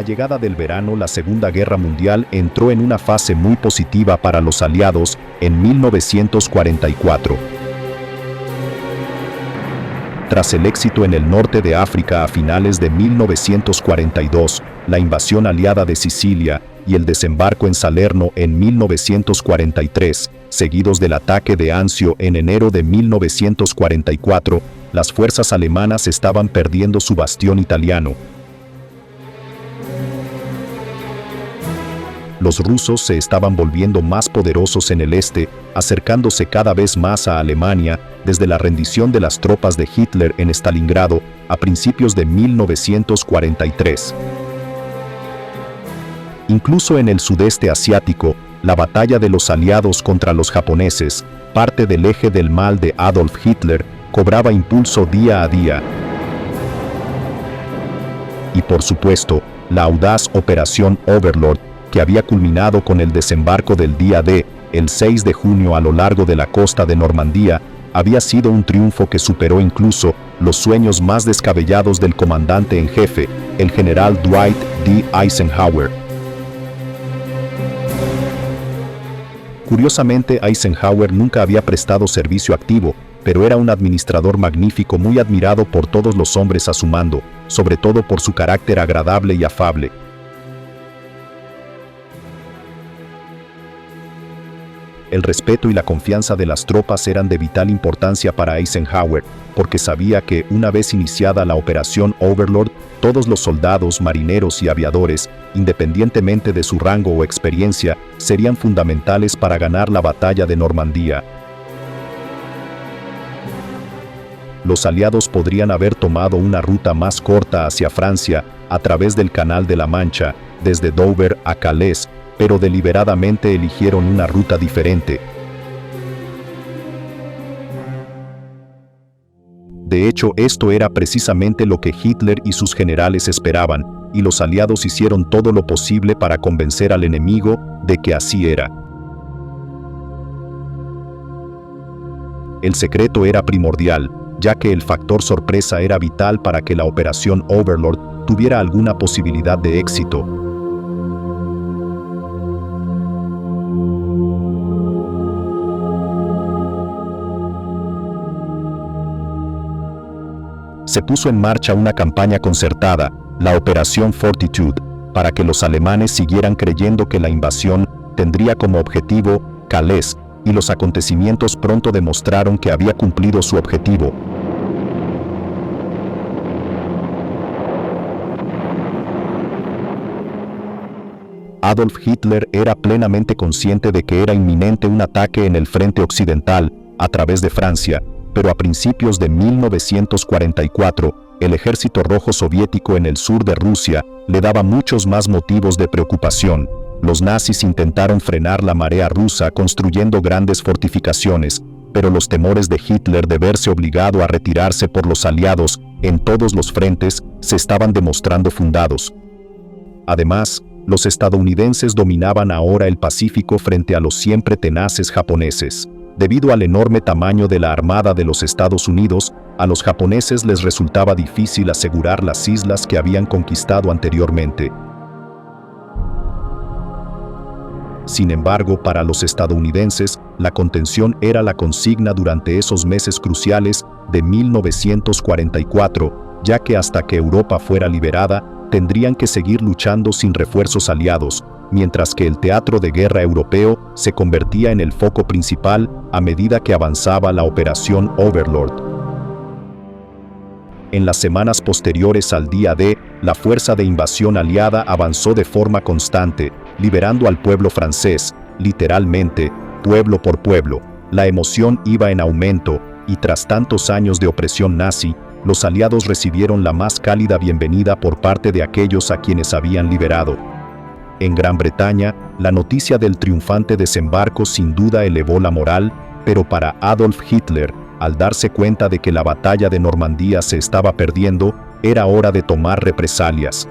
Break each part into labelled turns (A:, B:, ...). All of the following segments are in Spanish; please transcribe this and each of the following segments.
A: llegada del verano, la Segunda Guerra Mundial entró en una fase muy positiva para los aliados en 1944. Tras el éxito en el norte de África a finales de 1942, la invasión aliada de Sicilia y el desembarco en Salerno en 1943, seguidos del ataque de Anzio en enero de 1944, las fuerzas alemanas estaban perdiendo su bastión italiano. Los rusos se estaban volviendo más poderosos en el este, acercándose cada vez más a Alemania desde la rendición de las tropas de Hitler en Stalingrado a principios de 1943. Incluso en el sudeste asiático, la batalla de los aliados contra los japoneses, parte del eje del mal de Adolf Hitler, cobraba impulso día a día. Y por supuesto, la audaz Operación Overlord, que había culminado con el desembarco del día D, el 6 de junio a lo largo de la costa de Normandía, había sido un triunfo que superó incluso los sueños más descabellados del comandante en jefe, el general Dwight D. Eisenhower. Curiosamente, Eisenhower nunca había prestado servicio activo, pero era un administrador magnífico muy admirado por todos los hombres a su mando, sobre todo por su carácter agradable y afable. El respeto y la confianza de las tropas eran de vital importancia para Eisenhower, porque sabía que, una vez iniciada la Operación Overlord, todos los soldados, marineros y aviadores, independientemente de su rango o experiencia, serían fundamentales para ganar la batalla de Normandía. Los aliados podrían haber tomado una ruta más corta hacia Francia, a través del Canal de la Mancha, desde Dover a Calais, pero deliberadamente eligieron una ruta diferente. De hecho, esto era precisamente lo que Hitler y sus generales esperaban, y los aliados hicieron todo lo posible para convencer al enemigo de que así era. El secreto era primordial, ya que el factor sorpresa era vital para que la Operación Overlord tuviera alguna posibilidad de éxito. Se puso en marcha una campaña concertada, la Operación Fortitude, para que los alemanes siguieran creyendo que la invasión tendría como objetivo Calais, y los acontecimientos pronto demostraron que había cumplido su objetivo. Adolf Hitler era plenamente consciente de que era inminente un ataque en el frente occidental, a través de Francia, pero a principios de 1944, el Ejército Rojo Soviético en el sur de Rusia le daba muchos más motivos de preocupación. Los nazis intentaron frenar la marea rusa construyendo grandes fortificaciones, pero los temores de Hitler de verse obligado a retirarse por los aliados en todos los frentes se estaban demostrando fundados. Además, los estadounidenses dominaban ahora el Pacífico frente a los siempre tenaces japoneses. Debido al enorme tamaño de la Armada de los Estados Unidos, a los japoneses les resultaba difícil asegurar las islas que habían conquistado anteriormente. Sin embargo, para los estadounidenses, la contención era la consigna durante esos meses cruciales de 1944, ya que hasta que Europa fuera liberada, tendrían que seguir luchando sin refuerzos aliados, mientras que el teatro de guerra europeo se convertía en el foco principal a medida que avanzaba la Operación Overlord. En las semanas posteriores al día D, la fuerza de invasión aliada avanzó de forma constante, liberando al pueblo francés, literalmente, pueblo por pueblo. La emoción iba en aumento, y tras tantos años de opresión nazi, los aliados recibieron la más cálida bienvenida por parte de aquellos a quienes habían liberado. En Gran Bretaña, la noticia del triunfante desembarco sin duda elevó la moral, pero para Adolf Hitler, al darse cuenta de que la batalla de Normandía se estaba perdiendo, era hora de tomar represalias.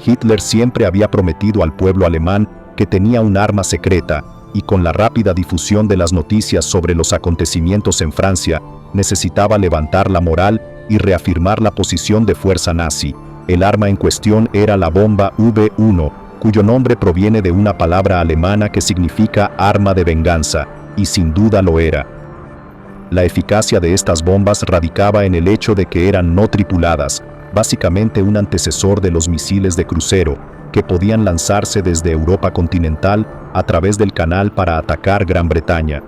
A: Hitler siempre había prometido al pueblo alemán que tenía un arma secreta, y con la rápida difusión de las noticias sobre los acontecimientos en Francia, necesitaba levantar la moral y reafirmar la posición de fuerza nazi. El arma en cuestión era la bomba V1, cuyo nombre proviene de una palabra alemana que significa arma de venganza, y sin duda lo era. La eficacia de estas bombas radicaba en el hecho de que eran no tripuladas, básicamente un antecesor de los misiles de crucero, que podían lanzarse desde Europa continental a través del canal para atacar Gran Bretaña.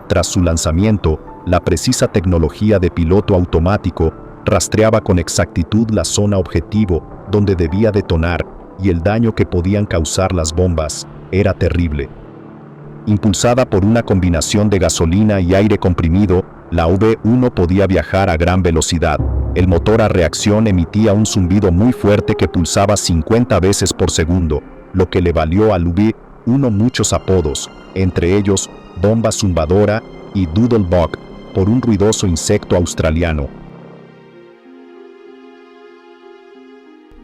A: Tras su lanzamiento, la precisa tecnología de piloto automático rastreaba con exactitud la zona objetivo donde debía detonar, y el daño que podían causar las bombas era terrible. Impulsada por una combinación de gasolina y aire comprimido, la V1 podía viajar a gran velocidad. El motor a reacción emitía un zumbido muy fuerte que pulsaba 50 veces por segundo, lo que le valió al V1 muchos apodos, entre ellos bomba zumbadora y Doodlebug, por un ruidoso insecto australiano.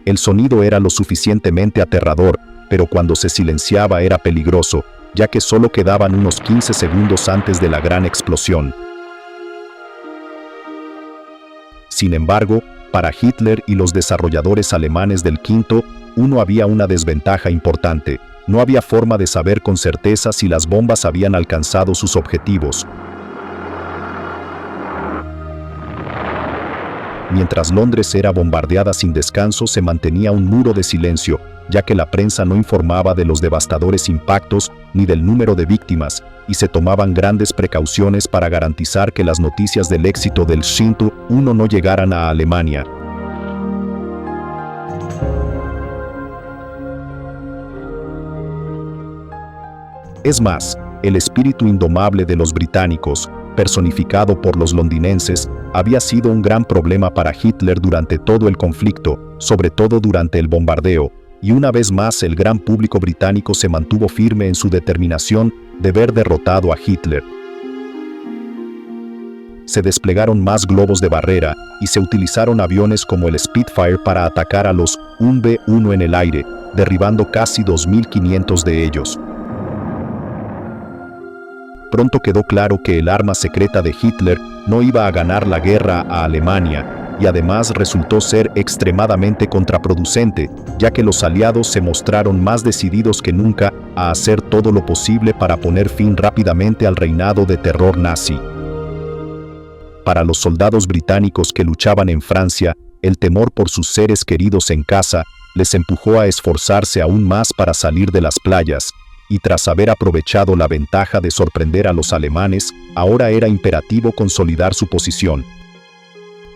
A: El sonido era lo suficientemente aterrador, pero cuando se silenciaba era peligroso, ya que solo quedaban unos 15 segundos antes de la gran explosión. Sin embargo, para Hitler y los desarrolladores alemanes del V había una desventaja importante. No había forma de saber con certeza si las bombas habían alcanzado sus objetivos. Mientras Londres era bombardeada sin descanso, se mantenía un muro de silencio, ya que la prensa no informaba de los devastadores impactos ni del número de víctimas, y se tomaban grandes precauciones para garantizar que las noticias del éxito del V no llegaran a Alemania. Es más, el espíritu indomable de los británicos, personificado por los londinenses, había sido un gran problema para Hitler durante todo el conflicto, sobre todo durante el bombardeo, y una vez más el gran público británico se mantuvo firme en su determinación de ver derrotado a Hitler. Se desplegaron más globos de barrera y se utilizaron aviones como el Spitfire para atacar a los V1 en el aire, derribando casi 2.500 de ellos. Pronto quedó claro que el arma secreta de Hitler no iba a ganar la guerra a Alemania, y además resultó ser extremadamente contraproducente, ya que los aliados se mostraron más decididos que nunca a hacer todo lo posible para poner fin rápidamente al reinado de terror nazi. Para los soldados británicos que luchaban en Francia, el temor por sus seres queridos en casa les empujó a esforzarse aún más para salir de las playas, y tras haber aprovechado la ventaja de sorprender a los alemanes, ahora era imperativo consolidar su posición.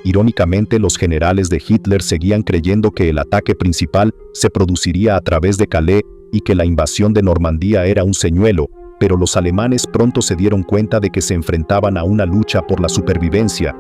A: Irónicamente, los generales de Hitler seguían creyendo que el ataque principal se produciría a través de Calais y que la invasión de Normandía era un señuelo, pero los alemanes pronto se dieron cuenta de que se enfrentaban a una lucha por la supervivencia.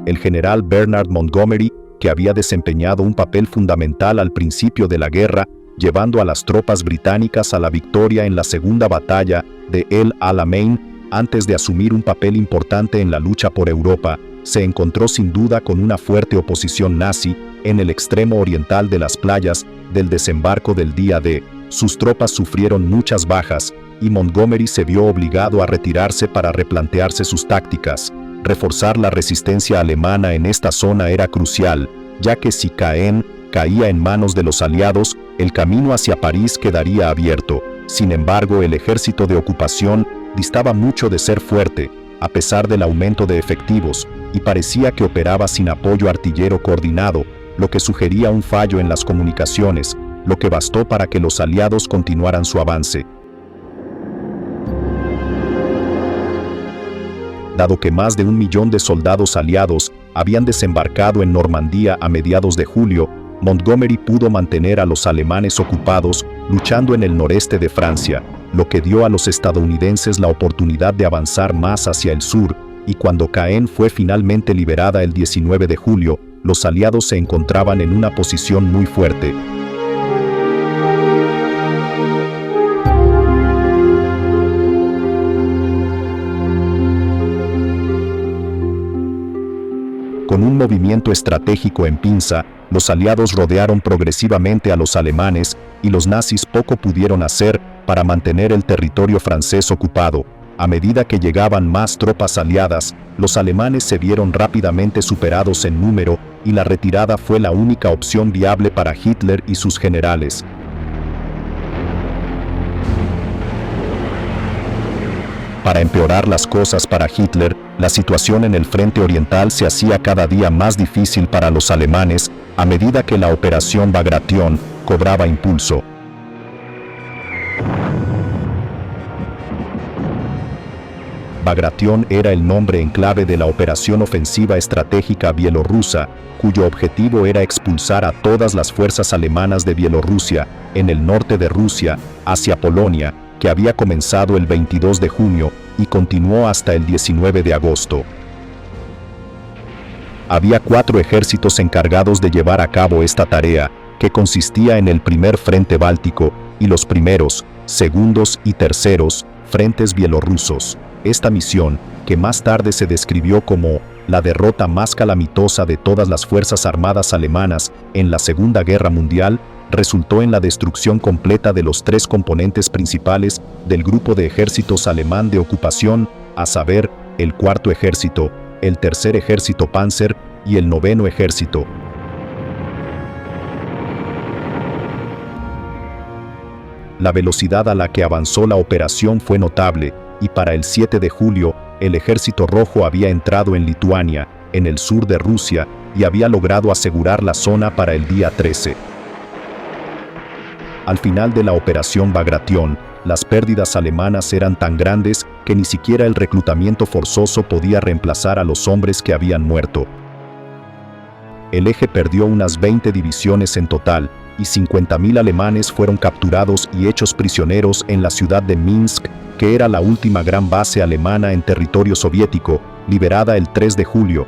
A: El general Bernard Montgomery, que había desempeñado un papel fundamental al principio de la guerra, llevando a las tropas británicas a la victoria en la segunda batalla de El Alamein, antes de asumir un papel importante en la lucha por Europa, se encontró sin duda con una fuerte oposición nazi en el extremo oriental de las playas del desembarco del día D. Sus tropas sufrieron muchas bajas, y Montgomery se vio obligado a retirarse para replantearse sus tácticas. Reforzar la resistencia alemana en esta zona era crucial, ya que si Caen caía en manos de los aliados, el camino hacia París quedaría abierto. Sin embargo, el ejército de ocupación distaba mucho de ser fuerte, a pesar del aumento de efectivos, y parecía que operaba sin apoyo artillero coordinado, lo que sugería un fallo en las comunicaciones, lo que bastó para que los aliados continuaran su avance. Dado que más de 1 millón de soldados aliados habían desembarcado en Normandía a mediados de julio, Montgomery pudo mantener a los alemanes ocupados luchando en el noreste de Francia, lo que dio a los estadounidenses la oportunidad de avanzar más hacia el sur, y cuando Caen fue finalmente liberada el 19 de julio, los aliados se encontraban en una posición muy fuerte. Con un movimiento estratégico en pinza, los aliados rodearon progresivamente a los alemanes y los nazis poco pudieron hacer para mantener el territorio francés ocupado. A medida que llegaban más tropas aliadas, los alemanes se vieron rápidamente superados en número y la retirada fue la única opción viable para Hitler y sus generales. Para empeorar las cosas para Hitler, la situación en el frente oriental se hacía cada día más difícil para los alemanes a medida que la operación Bagration cobraba impulso. Bagration era el nombre en clave de la operación ofensiva estratégica bielorrusa, cuyo objetivo era expulsar a todas las fuerzas alemanas de Bielorrusia, en el norte de Rusia, hacia Polonia, que había comenzado el 22 de junio y continuó hasta el 19 de agosto. Había 4 ejércitos encargados de llevar a cabo esta tarea, que consistía en el primer frente báltico y los primeros, segundos y terceros frentes bielorrusos. Esta misión, que más tarde se describió como la derrota más calamitosa de todas las fuerzas armadas alemanas en la Segunda Guerra Mundial, resultó en la destrucción completa de los 3 componentes principales del grupo de ejércitos alemán de ocupación, a saber, el Cuarto Ejército, el Tercer Ejército Panzer y el Noveno Ejército. La velocidad a la que avanzó la operación fue notable, y para el 7 de julio, el Ejército Rojo había entrado en Lituania, en el sur de Rusia, y había logrado asegurar la zona para el día 13. Al final de la operación Bagration, las pérdidas alemanas eran tan grandes que ni siquiera el reclutamiento forzoso podía reemplazar a los hombres que habían muerto. El eje perdió unas 20 divisiones en total, y 50.000 alemanes fueron capturados y hechos prisioneros en la ciudad de Minsk, que era la última gran base alemana en territorio soviético, liberada el 3 de julio.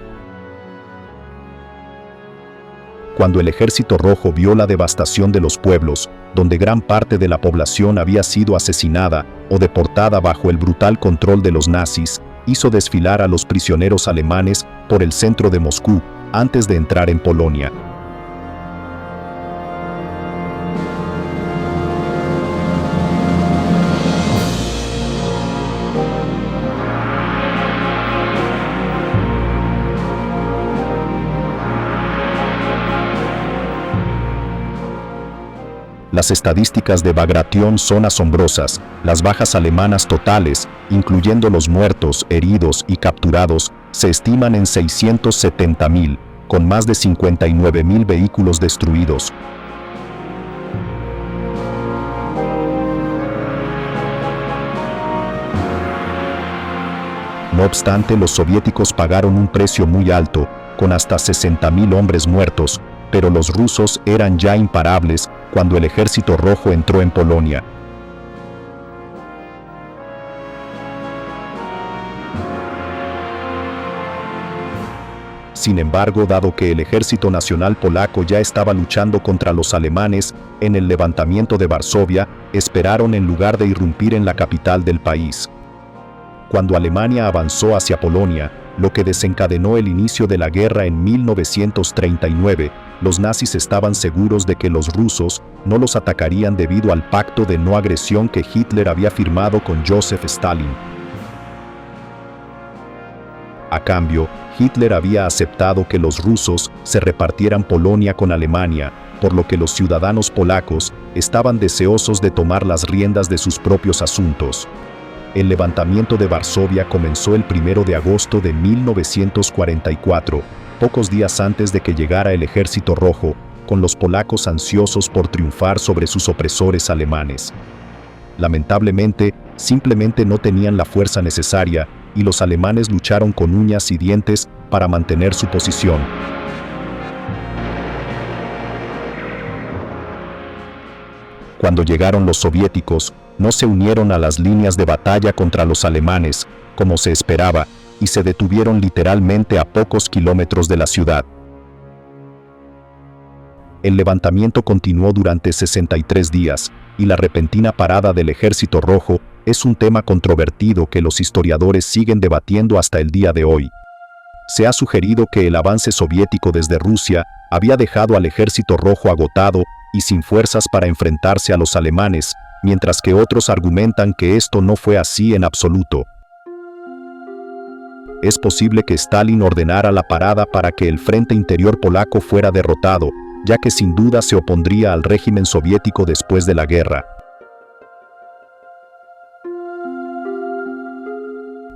A: Cuando el Ejército Rojo vio la devastación de los pueblos, donde gran parte de la población había sido asesinada o deportada bajo el brutal control de los nazis, hizo desfilar a los prisioneros alemanes por el centro de Moscú, antes de entrar en Polonia. Las estadísticas de Bagration son asombrosas. Las bajas alemanas totales, incluyendo los muertos, heridos y capturados, se estiman en 670.000, con más de 59.000 vehículos destruidos. No obstante, los soviéticos pagaron un precio muy alto, con hasta 60.000 hombres muertos, pero los rusos eran ya imparables cuando el Ejército Rojo entró en Polonia. Sin embargo, dado que el Ejército Nacional Polaco ya estaba luchando contra los alemanes en el levantamiento de Varsovia, esperaron en lugar de irrumpir en la capital del país. Cuando Alemania avanzó hacia Polonia, lo que desencadenó el inicio de la guerra en 1939, los nazis estaban seguros de que los rusos no los atacarían debido al pacto de no agresión que Hitler había firmado con Joseph Stalin. A cambio, Hitler había aceptado que los rusos se repartieran Polonia con Alemania, por lo que los ciudadanos polacos estaban deseosos de tomar las riendas de sus propios asuntos. El levantamiento de Varsovia comenzó el 1 de agosto de 1944, pocos días antes de que llegara el Ejército Rojo, con los polacos ansiosos por triunfar sobre sus opresores alemanes. Lamentablemente, simplemente no tenían la fuerza necesaria, y los alemanes lucharon con uñas y dientes para mantener su posición. Cuando llegaron los soviéticos, no se unieron a las líneas de batalla contra los alemanes, como se esperaba, y se detuvieron literalmente a pocos kilómetros de la ciudad. El levantamiento continuó durante 63 días, y la repentina parada del Ejército Rojo es un tema controvertido que los historiadores siguen debatiendo hasta el día de hoy. Se ha sugerido que el avance soviético desde Rusia había dejado al Ejército Rojo agotado y sin fuerzas para enfrentarse a los alemanes, mientras que otros argumentan que esto no fue así en absoluto. es posible que Stalin ordenara la parada para que el frente interior polaco fuera derrotado, ya que sin duda se opondría al régimen soviético después de la guerra.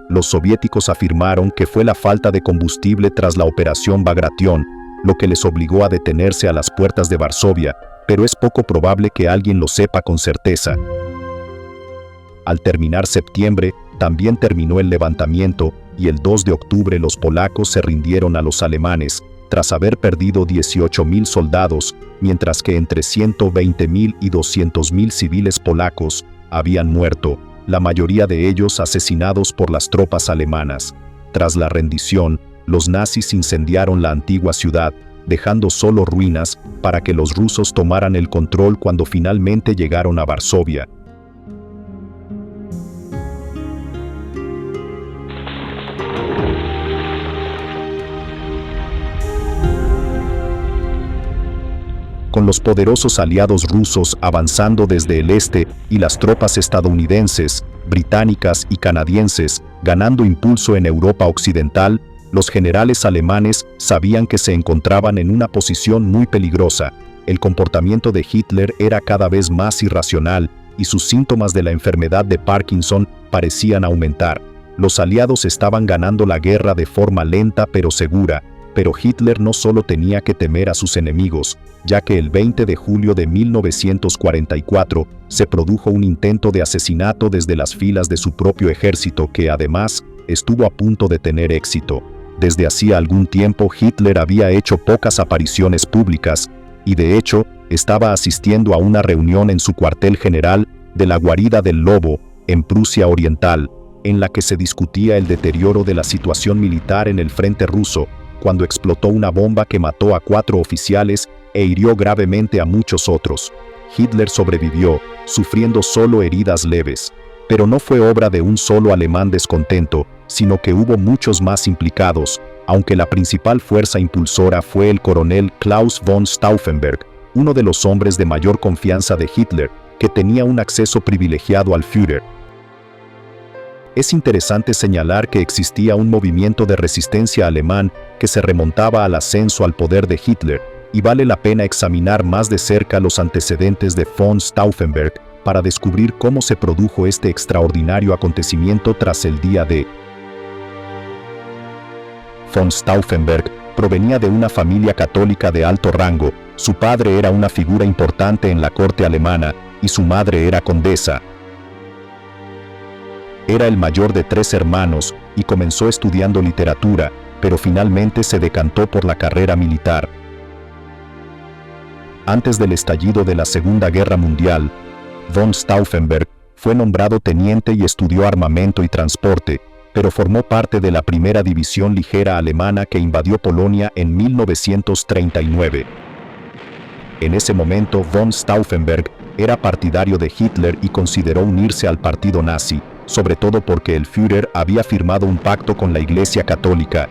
A: Los soviéticos afirmaron que fue la falta de combustible tras la operación Bagration, lo que les obligó a detenerse a las puertas de Varsovia, pero es poco probable que alguien lo sepa con certeza. Al terminar septiembre, también terminó el levantamiento, y el 2 de octubre los polacos se rindieron a los alemanes, tras haber perdido 18.000 soldados, mientras que entre 120.000 y 200.000 civiles polacos habían muerto, la mayoría de ellos asesinados por las tropas alemanas. Tras la rendición, los nazis incendiaron la antigua ciudad, dejando solo ruinas para que los rusos tomaran el control cuando finalmente llegaron a Varsovia. Con los poderosos aliados rusos avanzando desde el este y las tropas estadounidenses, británicas y canadienses ganando impulso en Europa occidental, los generales alemanes sabían que se encontraban en una posición muy peligrosa. El comportamiento de Hitler era cada vez más irracional y sus síntomas de la enfermedad de Parkinson parecían aumentar. Los aliados estaban ganando la guerra de forma lenta pero segura, pero Hitler no solo tenía que temer a sus enemigos, ya que el 20 de julio de 1944 se produjo un intento de asesinato desde las filas de su propio ejército que además estuvo a punto de tener éxito. Desde hacía algún tiempo Hitler había hecho pocas apariciones públicas y de hecho estaba asistiendo a una reunión en su cuartel general de la Guarida del Lobo, en Prusia Oriental, en la que se discutía el deterioro de la situación militar en el frente ruso, cuando explotó una bomba que mató a 4 oficiales e hirió gravemente a muchos otros. Hitler sobrevivió, sufriendo solo heridas leves. Pero no fue obra de un solo alemán descontento, sino que hubo muchos más implicados, aunque la principal fuerza impulsora fue el coronel Klaus von Stauffenberg, uno de los hombres de mayor confianza de Hitler, que tenía un acceso privilegiado al Führer. Es interesante señalar que existía un movimiento de resistencia alemán que se remontaba al ascenso al poder de Hitler, y vale la pena examinar más de cerca los antecedentes de von Stauffenberg para descubrir cómo se produjo este extraordinario acontecimiento tras el día D. Von Stauffenberg provenía de una familia católica de alto rango, su padre era una figura importante en la corte alemana y su madre era condesa. Era el mayor de 3 hermanos y comenzó estudiando literatura, pero finalmente se decantó por la carrera militar. Antes del estallido de la Segunda Guerra Mundial, von Stauffenberg fue nombrado teniente y estudió armamento y transporte, pero formó parte de la primera división ligera alemana que invadió Polonia en 1939. En ese momento, von Stauffenberg era partidario de Hitler y consideró unirse al partido nazi, sobre todo porque el Führer había firmado un pacto con la Iglesia Católica.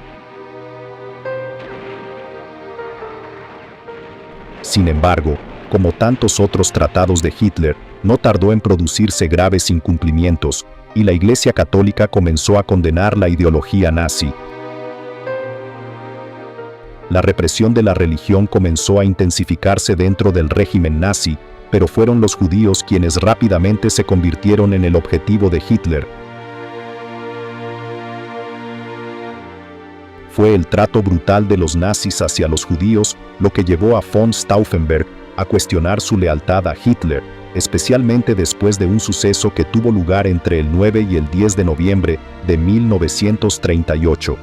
A: Sin embargo, como tantos otros tratados de Hitler, no tardó en producirse graves incumplimientos, y la Iglesia Católica comenzó a condenar la ideología nazi. La represión de la religión comenzó a intensificarse dentro del régimen nazi, pero fueron los judíos quienes rápidamente se convirtieron en el objetivo de Hitler. Fue el trato brutal de los nazis hacia los judíos lo que llevó a von Stauffenberg a cuestionar su lealtad a Hitler, especialmente después de un suceso que tuvo lugar entre el 9 y el 10 de noviembre de 1938.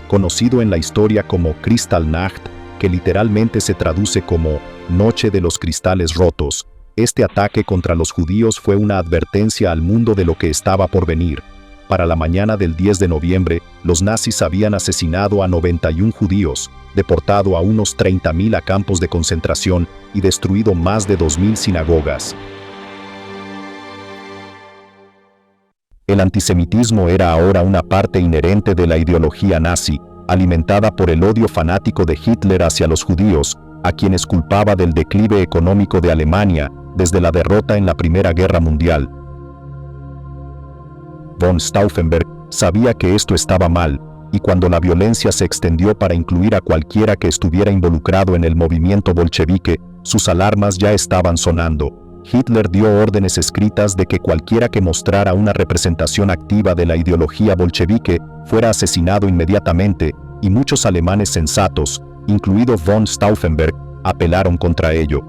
A: Conocido en la historia como Kristallnacht, que literalmente se traduce como Noche de los Cristales Rotos, este ataque contra los judíos fue una advertencia al mundo de lo que estaba por venir. Para la mañana del 10 de noviembre, los nazis habían asesinado a 91 judíos, deportado a unos 30.000 a campos de concentración y destruido más de 2.000 sinagogas. El antisemitismo era ahora una parte inherente de la ideología nazi, alimentada por el odio fanático de Hitler hacia los judíos, a quienes culpaba del declive económico de Alemania desde la derrota en la Primera Guerra Mundial. Von Stauffenberg sabía que esto estaba mal, y cuando la violencia se extendió para incluir a cualquiera que estuviera involucrado en el movimiento bolchevique, sus alarmas ya estaban sonando. Hitler dio órdenes escritas de que cualquiera que mostrara una representación activa de la ideología bolchevique fuera asesinado inmediatamente, y muchos alemanes sensatos, incluido von Stauffenberg, apelaron contra ello.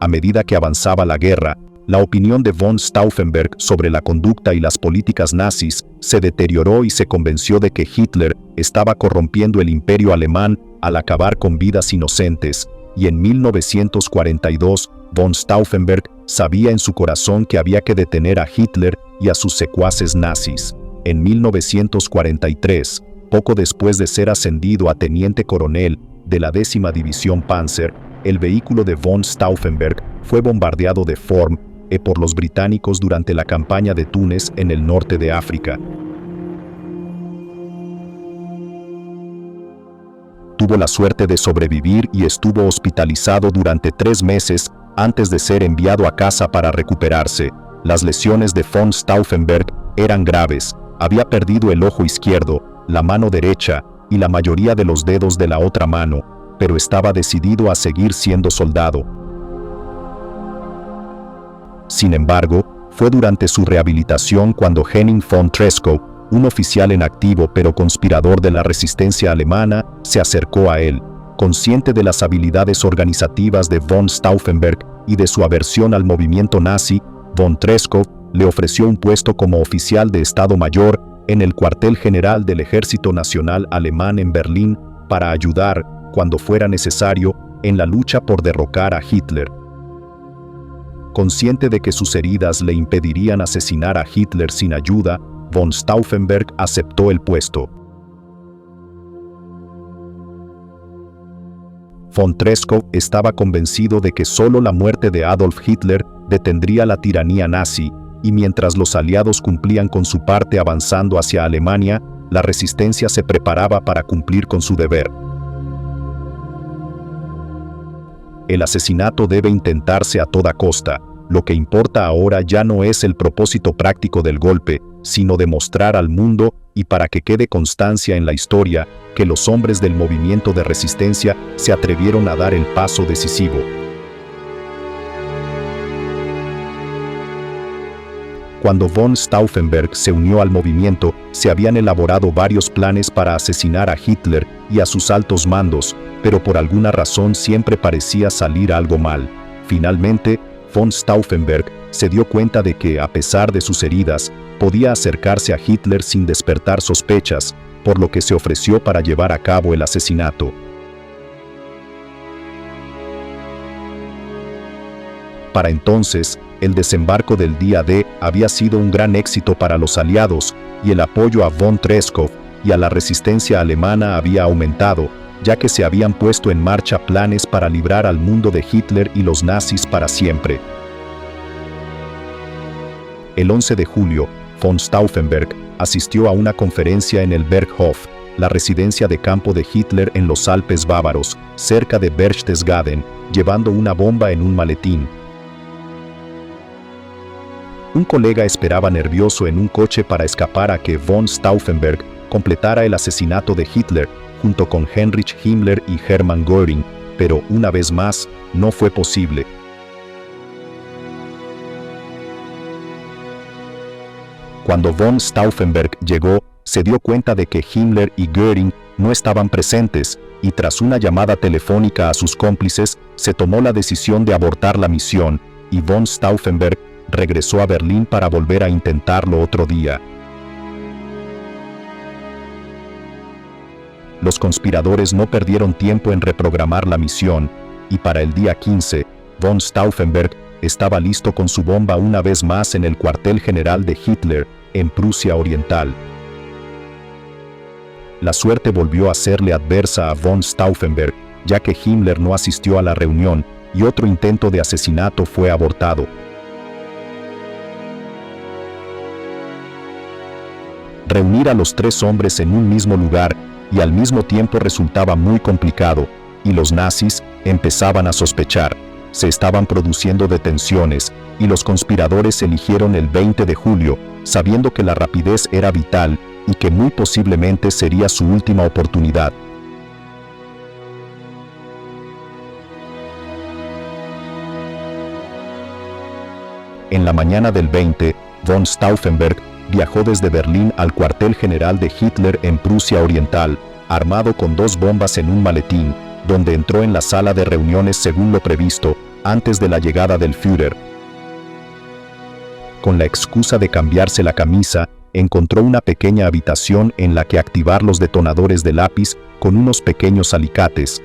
A: A medida que avanzaba la guerra, la opinión de von Stauffenberg sobre la conducta y las políticas nazis se deterioró y se convenció de que Hitler estaba corrompiendo el imperio alemán al acabar con vidas inocentes, y en 1942 von Stauffenberg sabía en su corazón que había que detener a Hitler y a sus secuaces nazis. En 1943, poco después de ser ascendido a teniente coronel de la 10ª División Panzer, el vehículo de von Stauffenberg fue bombardeado de forma por los británicos durante la campaña de Túnez en el norte de África. Tuvo la suerte de sobrevivir y estuvo hospitalizado durante 3 meses antes de ser enviado a casa para recuperarse. Las lesiones de von Stauffenberg eran graves. Había perdido el ojo izquierdo, la mano derecha y la mayoría de los dedos de la otra mano, pero estaba decidido a seguir siendo soldado. Sin embargo, fue durante su rehabilitación cuando Henning von Treschow, un oficial en activo pero conspirador de la resistencia alemana, se acercó a él. Consciente de las habilidades organizativas de von Stauffenberg y de su aversión al movimiento nazi, von Treschow le ofreció un puesto como oficial de Estado Mayor en el cuartel general del Ejército Nacional Alemán en Berlín para ayudar, cuando fuera necesario, en la lucha por derrocar a Hitler. Consciente de que sus heridas le impedirían asesinar a Hitler sin ayuda, von Stauffenberg aceptó el puesto. Von Treschow estaba convencido de que solo la muerte de Adolf Hitler detendría la tiranía nazi, y mientras los aliados cumplían con su parte avanzando hacia Alemania, la resistencia se preparaba para cumplir con su deber. El asesinato debe intentarse a toda costa. Lo que importa ahora ya no es el propósito práctico del golpe, sino demostrar al mundo, y para que quede constancia en la historia, que los hombres del movimiento de resistencia se atrevieron a dar el paso decisivo. Cuando von Stauffenberg se unió al movimiento, se habían elaborado varios planes para asesinar a Hitler y a sus altos mandos, pero por alguna razón siempre parecía salir algo mal. Finalmente, von Stauffenberg se dio cuenta de que, a pesar de sus heridas, podía acercarse a Hitler sin despertar sospechas, por lo que se ofreció para llevar a cabo el asesinato. Para entonces, el desembarco del día D había sido un gran éxito para los aliados, y el apoyo a von Treschow y a la resistencia alemana había aumentado, ya que se habían puesto en marcha planes para librar al mundo de Hitler y los nazis para siempre. El 11 de julio, von Stauffenberg asistió a una conferencia en el Berghof, la residencia de campo de Hitler en los Alpes bávaros, cerca de Berchtesgaden, llevando una bomba en un maletín. Un colega esperaba nervioso en un coche para escapar a que von Stauffenberg completara el asesinato de Hitler, junto con Heinrich Himmler y Hermann Göring, pero una vez más, no fue posible. Cuando von Stauffenberg llegó, se dio cuenta de que Himmler y Göring no estaban presentes, y tras una llamada telefónica a sus cómplices, se tomó la decisión de abortar la misión, y von Stauffenberg regresó a Berlín para volver a intentarlo otro día. Los conspiradores no perdieron tiempo en reprogramar la misión, y para el día 15, von Stauffenberg estaba listo con su bomba una vez más en el cuartel general de Hitler, en Prusia Oriental. La suerte volvió a serle adversa a von Stauffenberg, ya que Himmler no asistió a la reunión, y otro intento de asesinato fue abortado. Reunir a los 3 hombres en un mismo lugar y al mismo tiempo resultaba muy complicado, y los nazis empezaban a sospechar. Se estaban produciendo detenciones y los conspiradores eligieron el 20 de julio, sabiendo que la rapidez era vital y que muy posiblemente sería su última oportunidad. En la mañana del 20, von Stauffenberg viajó desde Berlín al cuartel general de Hitler en Prusia Oriental, armado con 2 bombas en un maletín, donde entró en la sala de reuniones según lo previsto, antes de la llegada del Führer. Con la excusa de cambiarse la camisa, encontró una pequeña habitación en la que activar los detonadores de lápiz con unos pequeños alicates.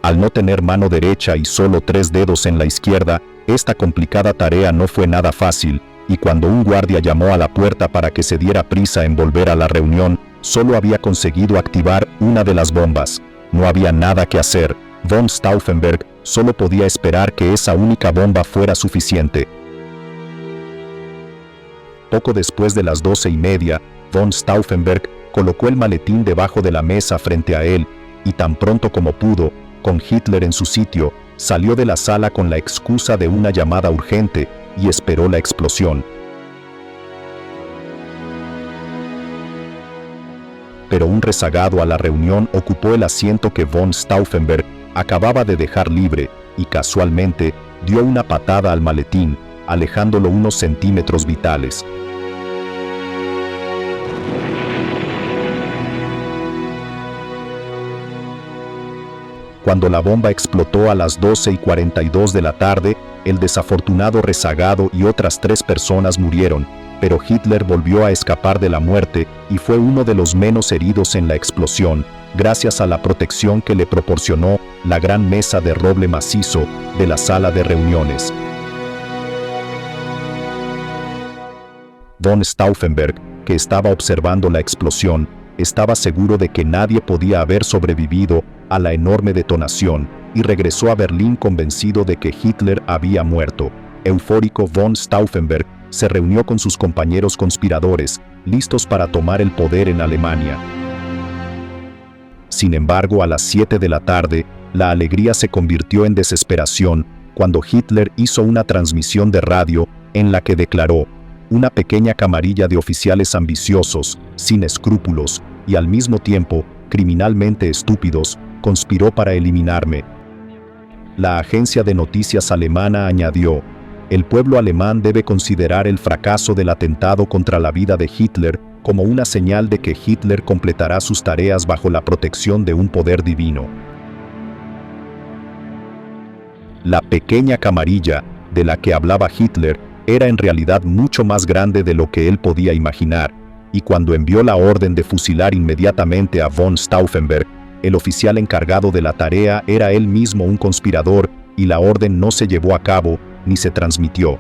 A: Al no tener mano derecha y solo 3 dedos en la izquierda, esta complicada tarea no fue nada fácil, y cuando un guardia llamó a la puerta para que se diera prisa en volver a la reunión, solo había conseguido activar una de las bombas. No había nada que hacer. Von Stauffenberg solo podía esperar que esa única bomba fuera suficiente. Poco después de las 12:30, von Stauffenberg colocó el maletín debajo de la mesa frente a él, y tan pronto como pudo, con Hitler en su sitio, salió de la sala con la excusa de una llamada urgente y esperó la explosión. Pero un rezagado a la reunión ocupó el asiento que von Stauffenberg acababa de dejar libre y casualmente dio una patada al maletín, alejándolo unos centímetros vitales. Cuando la bomba explotó a las 12:42 de la tarde, el desafortunado rezagado y otras 3 personas murieron, pero Hitler volvió a escapar de la muerte y fue uno de los menos heridos en la explosión, gracias a la protección que le proporcionó la gran mesa de roble macizo de la sala de reuniones. Von Stauffenberg, que estaba observando la explosión, estaba seguro de que nadie podía haber sobrevivido a la enorme detonación y regresó a Berlín convencido de que Hitler había muerto. Eufórico, von Stauffenberg se reunió con sus compañeros conspiradores, listos para tomar el poder en Alemania. Sin embargo, a las 7 de la tarde, la alegría se convirtió en desesperación cuando Hitler hizo una transmisión de radio en la que declaró: una pequeña camarilla de oficiales ambiciosos, sin escrúpulos y al mismo tiempo criminalmente estúpidos, conspiró para eliminarme. La agencia de noticias alemana añadió: el pueblo alemán debe considerar el fracaso del atentado contra la vida de Hitler como una señal de que Hitler completará sus tareas bajo la protección de un poder divino. La pequeña camarilla de la que hablaba Hitler era en realidad mucho más grande de lo que él podía imaginar, y cuando envió la orden de fusilar inmediatamente a von Stauffenberg, el oficial encargado de la tarea era él mismo un conspirador, y la orden no se llevó a cabo ni se transmitió.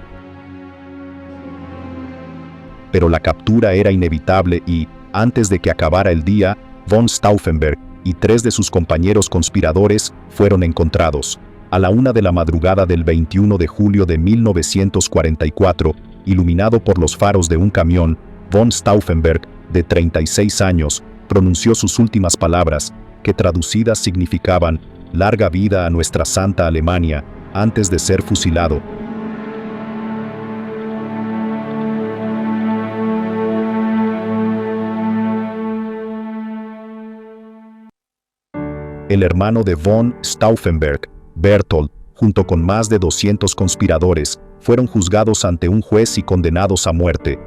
A: Pero la captura era inevitable y, antes de que acabara el día, von Stauffenberg y 3 de sus compañeros conspiradores fueron encontrados. A la 1 de la madrugada del 21 de julio de 1944, iluminado por los faros de un camión, von Stauffenberg, de 36 años, pronunció sus últimas palabras, que traducidas significaban: larga vida a nuestra santa Alemania, antes de ser fusilado. El hermano de von Stauffenberg, Berthold, junto con más de 200 conspiradores, fueron juzgados ante un juez y condenados a muerte.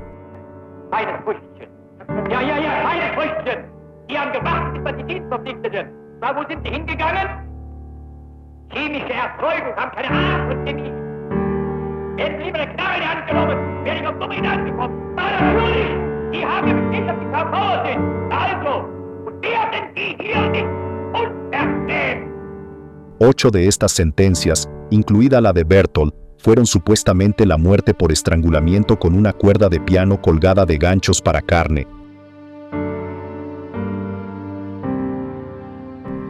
A: Ocho de estas sentencias, incluida la de Berthold, fueron supuestamente la muerte por estrangulamiento con una cuerda de piano colgada de ganchos para carne.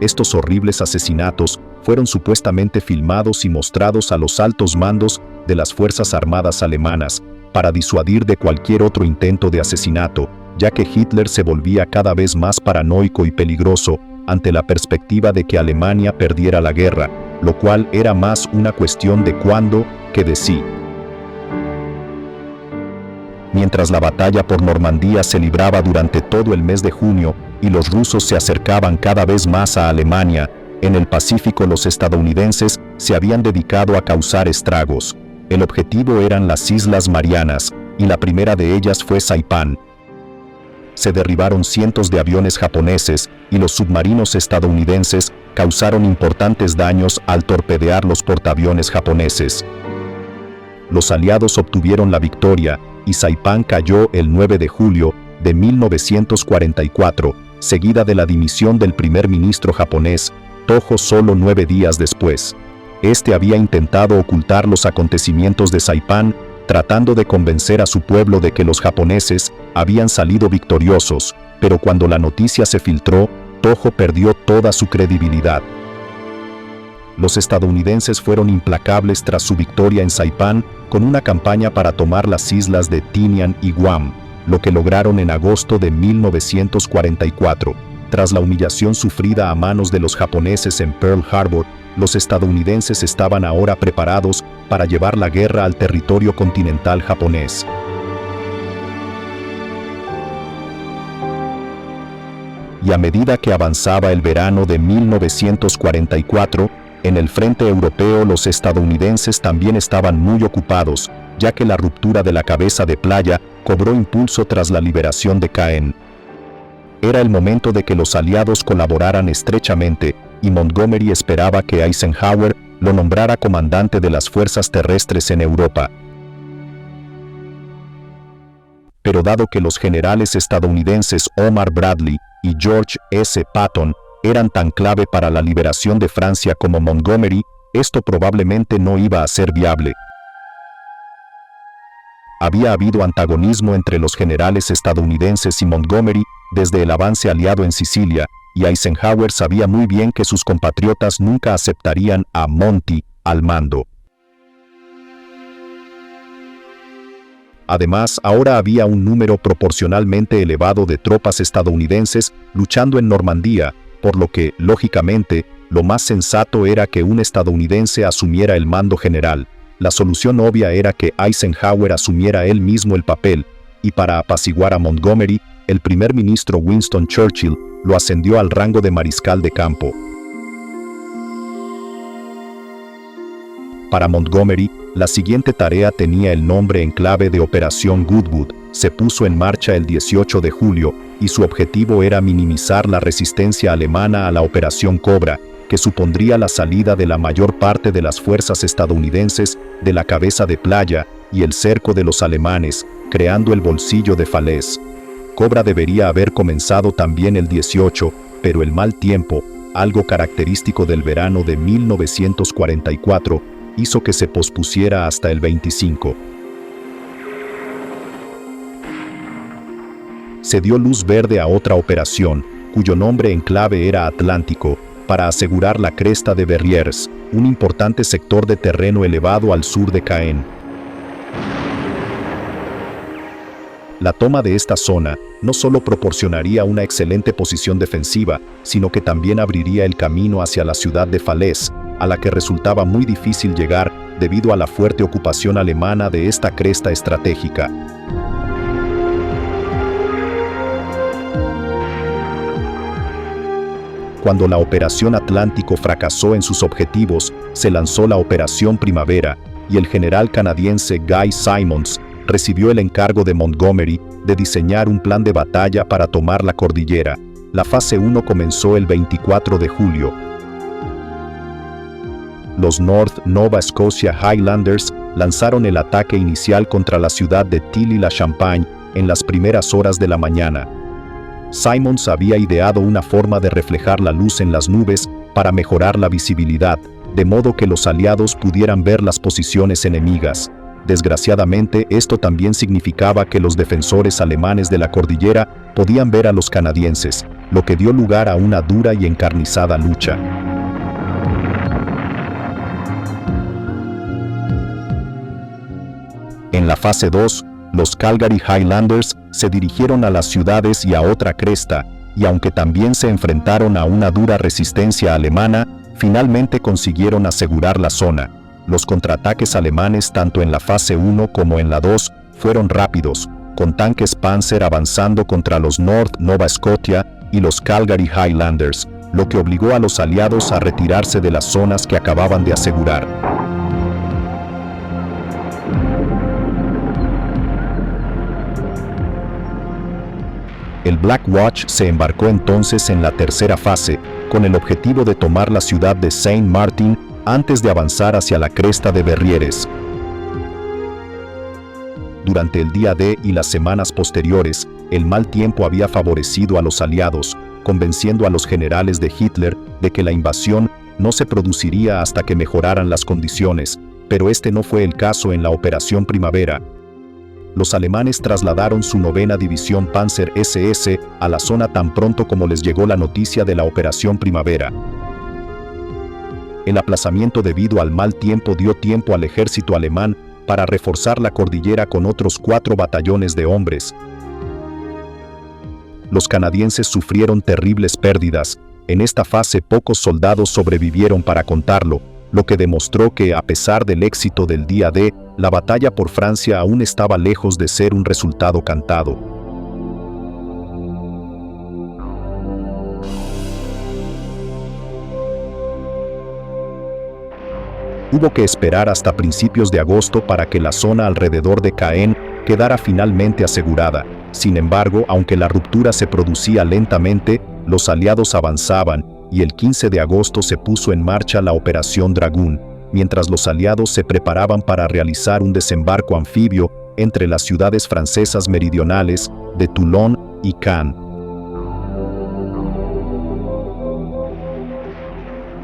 A: Estos horribles asesinatos fueron supuestamente filmados y mostrados a los altos mandos de las Fuerzas Armadas alemanas para disuadir de cualquier otro intento de asesinato, ya que Hitler se volvía cada vez más paranoico y peligroso ante la perspectiva de que Alemania perdiera la guerra, lo cual era más una cuestión de cuándo que de si. Mientras la batalla por Normandía se libraba durante todo el mes de junio y los rusos se acercaban cada vez más a Alemania, en el Pacífico los estadounidenses se habían dedicado a causar estragos. El objetivo eran las Islas Marianas, y la primera de ellas fue Saipán. Se derribaron cientos de aviones japoneses y los submarinos estadounidenses causaron importantes daños al torpedear los portaaviones japoneses. Los aliados obtuvieron la victoria y Saipán cayó el 9 de julio de 1944, seguida de la dimisión del primer ministro japonés, Tojo, solo 9 días después. Este había intentado ocultar los acontecimientos de Saipán, tratando de convencer a su pueblo de que los japoneses habían salido victoriosos, pero cuando la noticia se filtró, Tojo perdió toda su credibilidad. Los estadounidenses fueron implacables tras su victoria en Saipán, con una campaña para tomar las islas de Tinian y Guam, lo que lograron en agosto de 1944. Tras la humillación sufrida a manos de los japoneses en Pearl Harbor, los estadounidenses estaban ahora preparados para llevar la guerra al territorio continental japonés. Y a medida que avanzaba el verano de 1944, en el frente europeo los estadounidenses también estaban muy ocupados, ya que la ruptura de la cabeza de playa cobró impulso tras la liberación de Caen. Era el momento de que los aliados colaboraran estrechamente, y Montgomery esperaba que Eisenhower lo nombrara comandante de las fuerzas terrestres en Europa. Pero dado que los generales estadounidenses Omar Bradley y George S. Patton eran tan clave para la liberación de Francia como Montgomery, esto probablemente no iba a ser viable. Había habido antagonismo entre los generales estadounidenses y Montgomery desde el avance aliado en Sicilia, y Eisenhower sabía muy bien que sus compatriotas nunca aceptarían a Monty al mando. Además, ahora había un número proporcionalmente elevado de tropas estadounidenses luchando en Normandía, por lo que, lógicamente, lo más sensato era que un estadounidense asumiera el mando general. La solución obvia era que Eisenhower asumiera él mismo el papel, y para apaciguar a Montgomery, el primer ministro Winston Churchill lo ascendió al rango de mariscal de campo. Para Montgomery, la siguiente tarea tenía el nombre en clave de Operación Goodwood. Se puso en marcha el 18 de julio y su objetivo era minimizar la resistencia alemana a la Operación Cobra, que supondría la salida de la mayor parte de las fuerzas estadounidenses de la cabeza de playa y el cerco de los alemanes, creando el bolsillo de Falaise. Cobra debería haber comenzado también el 18, pero el mal tiempo, algo característico del verano de 1944, hizo que se pospusiera hasta el 25. Se dio luz verde a otra operación, cuyo nombre en clave era Atlántico, para asegurar la cresta de Verrières, un importante sector de terreno elevado al sur de Caen. La toma de esta zona no solo proporcionaría una excelente posición defensiva, sino que también abriría el camino hacia la ciudad de Falaise, a la que resultaba muy difícil llegar debido a la fuerte ocupación alemana de esta cresta estratégica. Cuando la Operación Atlántico fracasó en sus objetivos, se lanzó la Operación Primavera, y el general canadiense Guy Simonds recibió el encargo de Montgomery de diseñar un plan de batalla para tomar la cordillera. La fase 1 comenzó el 24 de julio. Los North Nova Scotia Highlanders lanzaron el ataque inicial contra la ciudad de Tilly-la-Champagne en las primeras horas de la mañana. Simonds había ideado una forma de reflejar la luz en las nubes para mejorar la visibilidad, de modo que los aliados pudieran ver las posiciones enemigas. Desgraciadamente, esto también significaba que los defensores alemanes de la cordillera podían ver a los canadienses, lo que dio lugar a una dura y encarnizada lucha. En la fase 2, los Calgary Highlanders se dirigieron a las ciudades y a otra cresta, y aunque también se enfrentaron a una dura resistencia alemana, finalmente consiguieron asegurar la zona. Los contraataques alemanes tanto en la fase 1 como en la 2 fueron rápidos, con tanques Panzer avanzando contra los North Nova Scotia y los Calgary Highlanders, lo que obligó a los aliados a retirarse de las zonas que acababan de asegurar. El Black Watch se embarcó entonces en la tercera fase, con el objetivo de tomar la ciudad de Saint Martin antes de avanzar hacia la cresta de Verrières. Durante el día D y las semanas posteriores, el mal tiempo había favorecido a los aliados, convenciendo a los generales de Hitler de que la invasión no se produciría hasta que mejoraran las condiciones, pero este no fue el caso en la Operación Primavera. Los alemanes trasladaron su 9ª División Panzer SS a la zona tan pronto como les llegó la noticia de la Operación Primavera. El aplazamiento debido al mal tiempo dio tiempo al ejército alemán para reforzar la cordillera con otros 4 batallones de hombres. Los canadienses sufrieron terribles pérdidas. En esta fase pocos soldados sobrevivieron para contarlo, lo que demostró que, a pesar del éxito del día D, la batalla por Francia aún estaba lejos de ser un resultado cantado. Hubo que esperar hasta principios de agosto para que la zona alrededor de Caen quedara finalmente asegurada. Sin embargo, aunque la ruptura se producía lentamente, los aliados avanzaban, y el 15 de agosto se puso en marcha la Operación Dragoon, mientras los aliados se preparaban para realizar un desembarco anfibio entre las ciudades francesas meridionales de Toulon y Caen.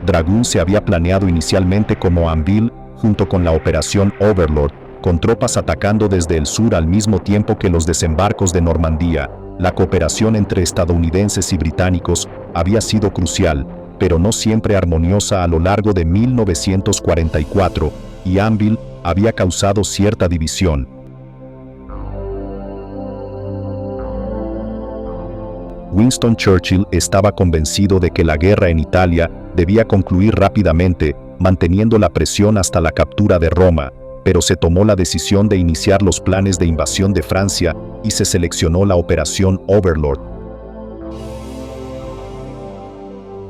A: Dragoon se había planeado inicialmente como Anvil, junto con la Operación Overlord, con tropas atacando desde el sur al mismo tiempo que los desembarcos de Normandía. La cooperación entre estadounidenses y británicos había sido crucial, pero no siempre armoniosa a lo largo de 1944, y Anvil había causado cierta división. Winston Churchill estaba convencido de que la guerra en Italia debía concluir rápidamente, manteniendo la presión hasta la captura de Roma, pero se tomó la decisión de iniciar los planes de invasión de Francia y se seleccionó la Operación Overlord.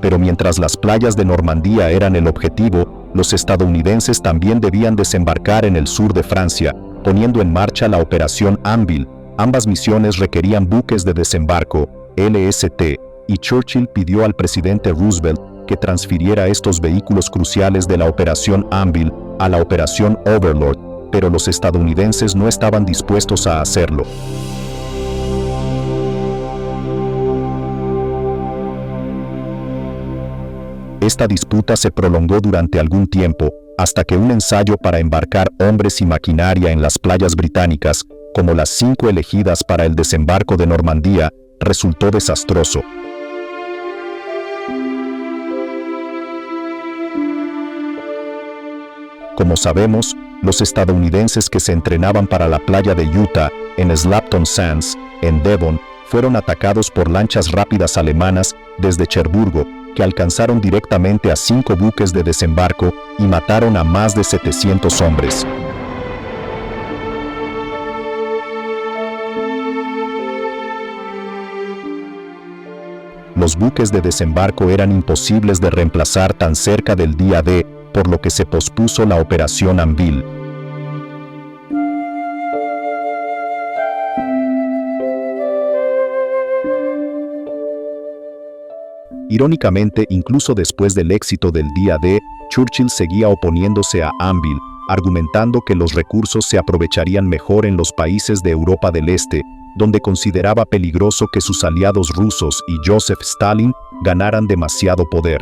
A: Pero mientras las playas de Normandía eran el objetivo, los estadounidenses también debían desembarcar en el sur de Francia, poniendo en marcha la Operación Anvil. Ambas misiones requerían buques de desembarco, LST, y Churchill pidió al presidente Roosevelt que transfiriera estos vehículos cruciales de la Operación Anvil a la Operación Overlord, pero los estadounidenses no estaban dispuestos a hacerlo. Esta disputa se prolongó durante algún tiempo, hasta que un ensayo para embarcar hombres y maquinaria en las playas británicas, como las 5 elegidas para el desembarco de Normandía, resultó desastroso. Como sabemos, los estadounidenses que se entrenaban para la playa de Utah, en Slapton Sands, en Devon, fueron atacados por lanchas rápidas alemanas desde Cherburgo, que alcanzaron directamente a 5 buques de desembarco y mataron a más de 700 hombres. Los buques de desembarco eran imposibles de reemplazar tan cerca del día D, por lo que se pospuso la Operación Anvil. Irónicamente, incluso después del éxito del día D, Churchill seguía oponiéndose a Anvil, argumentando que los recursos se aprovecharían mejor en los países de Europa del Este, donde consideraba peligroso que sus aliados rusos y Joseph Stalin ganaran demasiado poder.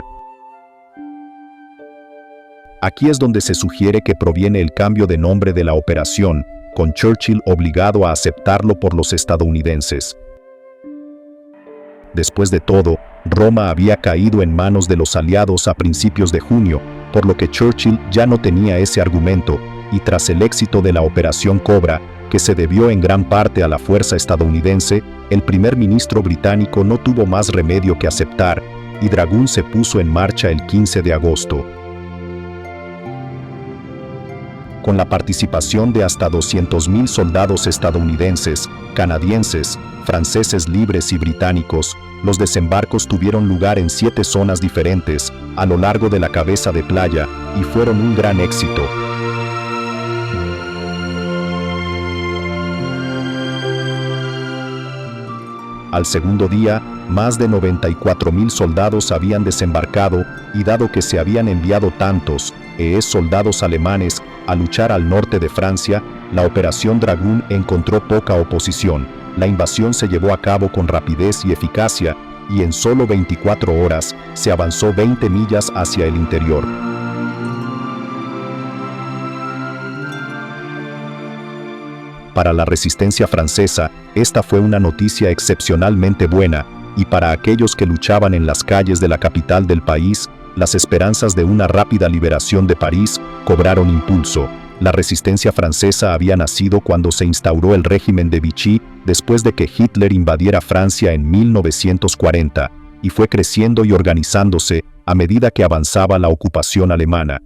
A: Aquí es donde se sugiere que proviene el cambio de nombre de la operación, con Churchill obligado a aceptarlo por los estadounidenses. Después de todo, Roma había caído en manos de los aliados a principios de junio, por lo que Churchill ya no tenía ese argumento, y tras el éxito de la Operación Cobra, que se debió en gran parte a la fuerza estadounidense, el primer ministro británico no tuvo más remedio que aceptar, y Dragoon se puso en marcha el 15 de agosto. Con la participación de hasta 200.000 soldados estadounidenses, canadienses, franceses libres y británicos, los desembarcos tuvieron lugar en 7 zonas diferentes a lo largo de la cabeza de playa y fueron un gran éxito. Al segundo día, más de 94.000 soldados habían desembarcado y dado que se habían enviado tantos soldados alemanes a luchar al norte de Francia, la Operación Dragoon encontró poca oposición. La invasión se llevó a cabo con rapidez y eficacia y en solo 24 horas se avanzó 20 millas hacia el interior. Para la resistencia francesa, esta fue una noticia excepcionalmente buena, y para aquellos que luchaban en las calles de la capital del país, las esperanzas de una rápida liberación de París cobraron impulso. La resistencia francesa había nacido cuando se instauró el régimen de Vichy después de que Hitler invadiera Francia en 1940, y fue creciendo y organizándose a medida que avanzaba la ocupación alemana.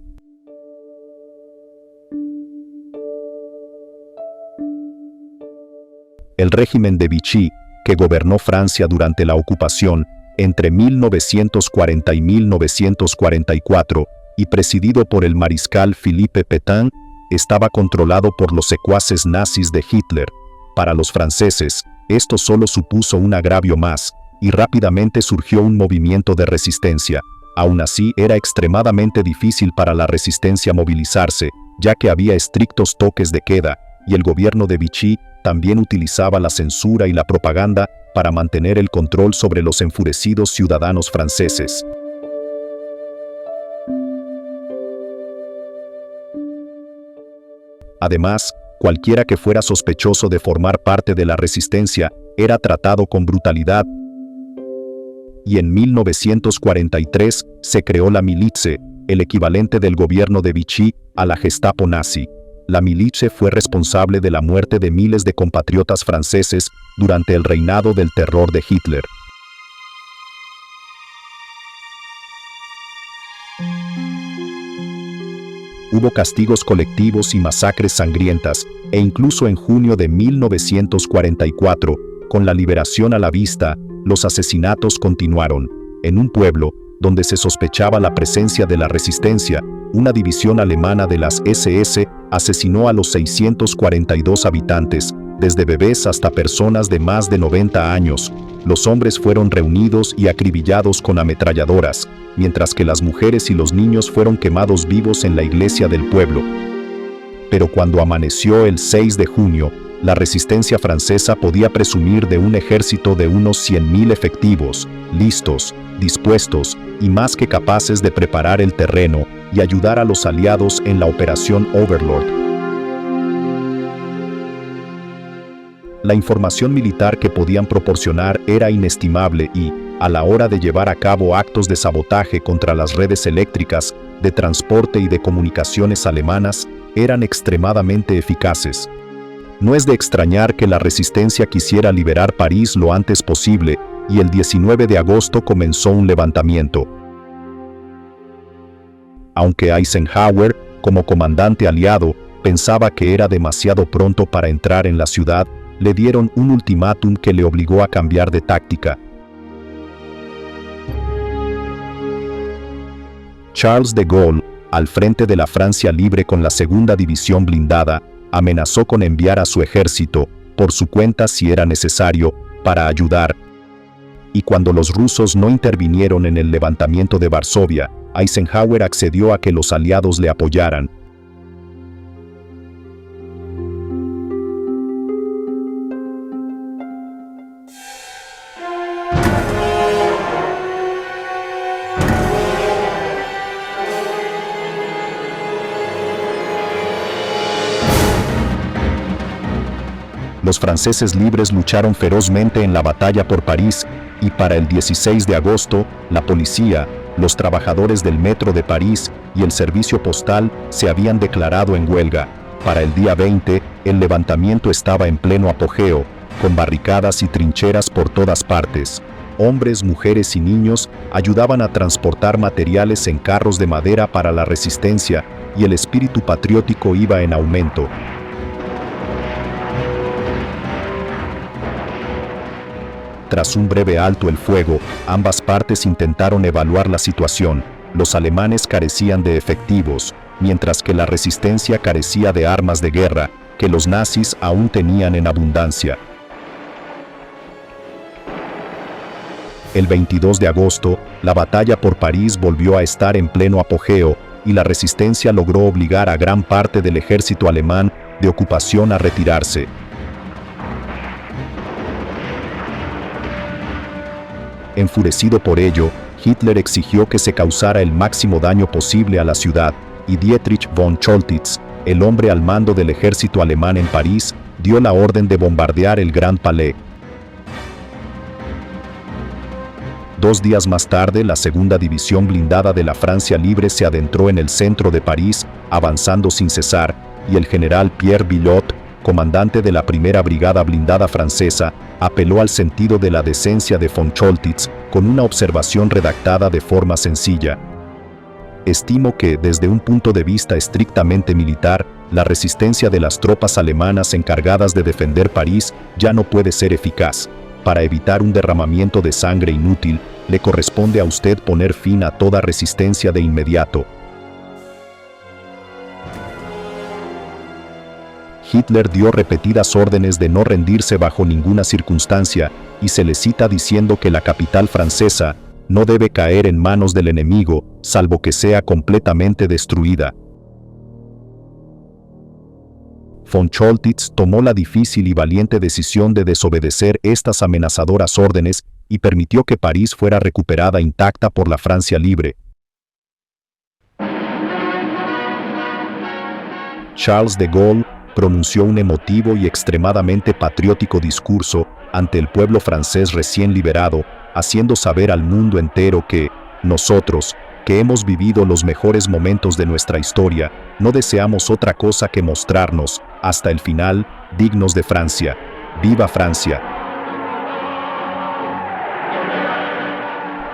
A: El régimen de Vichy, que gobernó Francia durante la ocupación entre 1940 y 1944, y presidido por el mariscal Philippe Pétain, estaba controlado por los secuaces nazis de Hitler. Para los franceses, esto solo supuso un agravio más, y rápidamente surgió un movimiento de resistencia. Aún así, era extremadamente difícil para la resistencia movilizarse, ya que había estrictos toques de queda, y el gobierno de Vichy también utilizaba la censura y la propaganda para mantener el control sobre los enfurecidos ciudadanos franceses. Además, cualquiera que fuera sospechoso de formar parte de la resistencia era tratado con brutalidad. Y en 1943 se creó la Milice, el equivalente del gobierno de Vichy a la Gestapo nazi. La Milice fue responsable de la muerte de miles de compatriotas franceses durante el reinado del terror de Hitler. Hubo castigos colectivos y masacres sangrientas, e incluso en junio de 1944, con la liberación a la vista, los asesinatos continuaron. En un pueblo, donde se sospechaba la presencia de la resistencia, una división alemana de las SS asesinó a los 642 habitantes, desde bebés hasta personas de más de 90 años. Los hombres fueron reunidos y acribillados con ametralladoras, mientras que las mujeres y los niños fueron quemados vivos en la iglesia del pueblo. Pero cuando amaneció el 6 de junio, la resistencia francesa podía presumir de un ejército de unos 100.000 efectivos, listos, dispuestos y más que capaces de preparar el terreno y ayudar a los aliados en la Operación Overlord. La información militar que podían proporcionar era inestimable y, a la hora de llevar a cabo actos de sabotaje contra las redes eléctricas, de transporte y de comunicaciones alemanas, eran extremadamente eficaces. No es de extrañar que la resistencia quisiera liberar París lo antes posible, y el 19 de agosto comenzó un levantamiento. Aunque Eisenhower, como comandante aliado, pensaba que era demasiado pronto para entrar en la ciudad, le dieron un ultimátum que le obligó a cambiar de táctica. Charles de Gaulle, al frente de la Francia Libre con la segunda división blindada, amenazó con enviar a su ejército, por su cuenta si era necesario, para ayudar. Y cuando los rusos no intervinieron en el levantamiento de Varsovia, Eisenhower accedió a que los aliados le apoyaran. Los franceses libres lucharon ferozmente en la batalla por París, y para el 16 de agosto, la policía, los trabajadores del metro de París y el servicio postal se habían declarado en huelga. Para el día 20, el levantamiento estaba en pleno apogeo, con barricadas y trincheras por todas partes. hombres, mujeres y niños ayudaban a transportar materiales en carros de madera para la resistencia y el espíritu patriótico iba en aumento. Tras un breve alto el fuego, ambas partes intentaron evaluar la situación. Los alemanes carecían de efectivos, mientras que la resistencia carecía de armas de guerra, que los nazis aún tenían en abundancia. El 22 de agosto, la batalla por París volvió a estar en pleno apogeo y la resistencia logró obligar a gran parte del ejército alemán de ocupación a retirarse. Enfurecido por ello, Hitler exigió que se causara el máximo daño posible a la ciudad, y Dietrich von Choltitz, el hombre al mando del ejército alemán en París, dio la orden de bombardear el Grand Palais. 2 días más tarde, la segunda división blindada de la Francia Libre se adentró en el centro de París, avanzando sin cesar, y el general Pierre Villot, comandante de la primera brigada blindada francesa, apeló al sentido de la decencia de von Choltitz con una observación redactada de forma sencilla. Estimo que, desde un punto de vista estrictamente militar, la resistencia de las tropas alemanas encargadas de defender París ya no puede ser eficaz. Para evitar un derramamiento de sangre inútil, le corresponde a usted poner fin a toda resistencia de inmediato. Hitler dio repetidas órdenes de no rendirse bajo ninguna circunstancia, y se le cita diciendo que la capital francesa no debe caer en manos del enemigo, salvo que sea completamente destruida. Von Choltitz tomó la difícil y valiente decisión de desobedecer estas amenazadoras órdenes y permitió que París fuera recuperada intacta por la Francia Libre. Charles de Gaulle pronunció un emotivo y extremadamente patriótico discurso ante el pueblo francés recién liberado, haciendo saber al mundo entero que nosotros, que hemos vivido los mejores momentos de nuestra historia, no deseamos otra cosa que mostrarnos, hasta el final, dignos de Francia. ¡Viva Francia!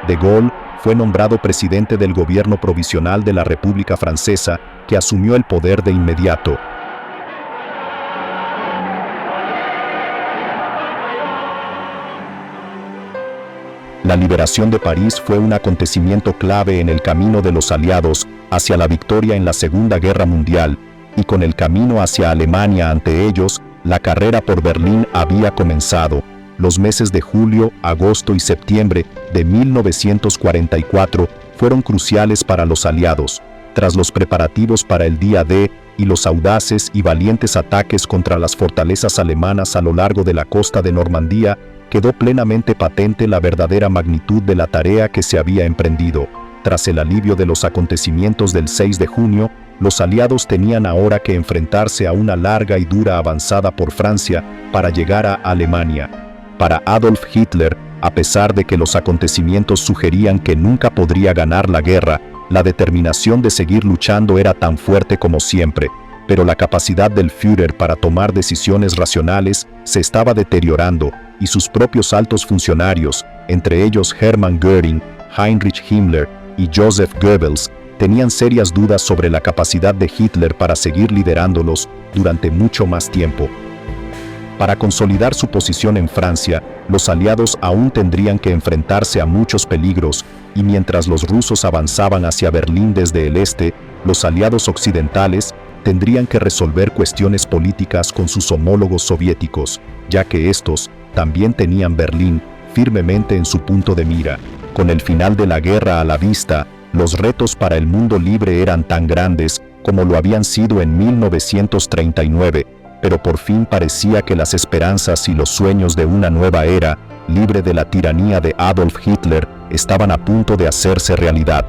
A: De Gaulle fue nombrado presidente del gobierno provisional de la República Francesa, que asumió el poder de inmediato. La liberación de París fue un acontecimiento clave en el camino de los aliados hacia la victoria en la Segunda Guerra Mundial, y con el camino hacia Alemania ante ellos, la carrera por Berlín había comenzado. Los meses de julio, agosto y septiembre de 1944 fueron cruciales para los aliados. Tras los preparativos para el día D y los audaces y valientes ataques contra las fortalezas alemanas a lo largo de la costa de Normandía, quedó plenamente patente la verdadera magnitud de la tarea que se había emprendido. Tras el alivio de los acontecimientos del 6 de junio, los aliados tenían ahora que enfrentarse a una larga y dura avanzada por Francia para llegar a Alemania. Para Adolf Hitler, a pesar de que los acontecimientos sugerían que nunca podría ganar la guerra, la determinación de seguir luchando era tan fuerte como siempre, pero la capacidad del Führer para tomar decisiones racionales se estaba deteriorando, y sus propios altos funcionarios, entre ellos Hermann Göring, Heinrich Himmler y Joseph Goebbels, tenían serias dudas sobre la capacidad de Hitler para seguir liderándolos durante mucho más tiempo. Para consolidar su posición en Francia, los aliados aún tendrían que enfrentarse a muchos peligros, y mientras los rusos avanzaban hacia Berlín desde el este, los aliados occidentales tendrían que resolver cuestiones políticas con sus homólogos soviéticos, ya que estos también tenían Berlín firmemente en su punto de mira. Con el final de la guerra a la vista, los retos para el mundo libre eran tan grandes como lo habían sido en 1939, pero por fin parecía que las esperanzas y los sueños de una nueva era, libre de la tiranía de Adolf Hitler, estaban a punto de hacerse realidad.